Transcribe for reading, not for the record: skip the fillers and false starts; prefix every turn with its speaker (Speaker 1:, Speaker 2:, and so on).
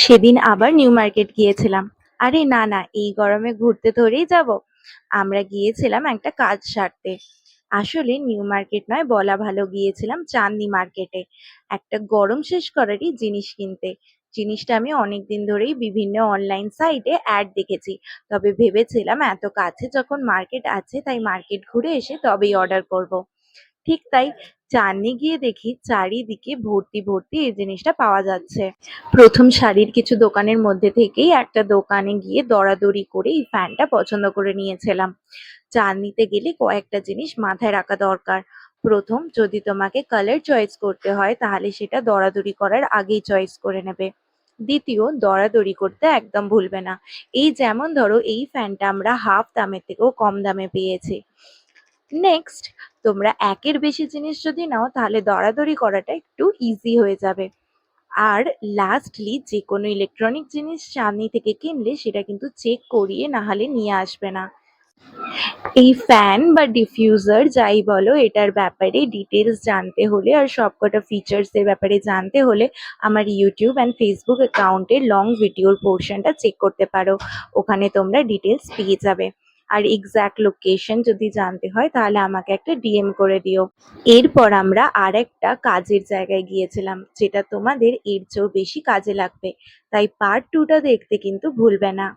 Speaker 1: সেদিন আবার new market গিয়েছিলাম। আরে না না, এই গরমে ঘুরতে থোড়েই যাব। আমরা গিয়েছিলাম একটা কাজ সারতে। আসলে নিউ মার্কেট নয়, বলা ভালো, গিয়েছিলাম চাঁদনি মার্কেটে একটা গরম শেষ করারই জিনিস কিনতে। জিনিসটা আমি অনেকদিন ধরেই বিভিন্ন অনলাইন সাইটে অ্যাড দেখেছি, তবে ভেবেছিলাম এত কাছে যখন মার্কেট আছে তাই মার্কেট ঘুরে এসে তবেই অর্ডার করব। ঠিক তাই, চাঁদনি গিয়ে দেখি চারিদিকে ভর্তি ভর্তি এই জিনিসটা পাওয়া যাচ্ছে। প্রথম সারির কিছু দোকানের মধ্যে থেকেই একটা দোকানে গিয়ে দরাদরি করে এই ফ্যানটা পছন্দ করে নিয়েছিলাম। চাঁদনিতে গেলে কয়েকটা জিনিস মাথায় রাখা দরকার। প্রথম, যদি তোমাকে কালার চয়েস করতে হয় তাহলে সেটা দরাদরি করার আগেই চয়েস করে নেবে। দ্বিতীয়, দরাদরি করতে একদম ভুলবে না। এই যেমন ধরো, এই ফ্যানটা আমরা হাফ দামের থেকেও কম দামে পেয়েছি। নেক্সট, তোমরা একের বেশি জিনিস যদি নাও তাহলে দরাদরি করাটা একটু ইজি হয়ে যাবে। আর লাস্টলি, যে কোনো ইলেকট্রনিক জিনিস চাঁদনি থেকে কিনলে সেটা কিন্তু চেক করিয়ে না হলে নিয়ে আসবে না। এই ফ্যান বা ডিফিউজার যাই বলো, এটার ব্যাপারে ডিটেলস জানতে হলে আর সবকটা ফিচার্স এর ব্যাপারে জানতে হলে আমার ইউটিউব অ্যান্ড ফেসবুক অ্যাকাউন্টের লং ভিডিওর পোর্শনটা চেক করতে পারো। ওখানে তোমরা ডিটেলস পেয়ে যাবে। আর এক্সাক্ট লোকেশন যদি জানতে হয় তাহলে আমাকে একটা ডিএম করে দিও। এরপর আমরা আর একটা কাজের জায়গায় গিয়েছিলাম, যেটা তোমাদের এর চেয়েও বেশি কাজে লাগবে। তাই পার্ট 2টা দেখতে কিন্তু ভুলবে না।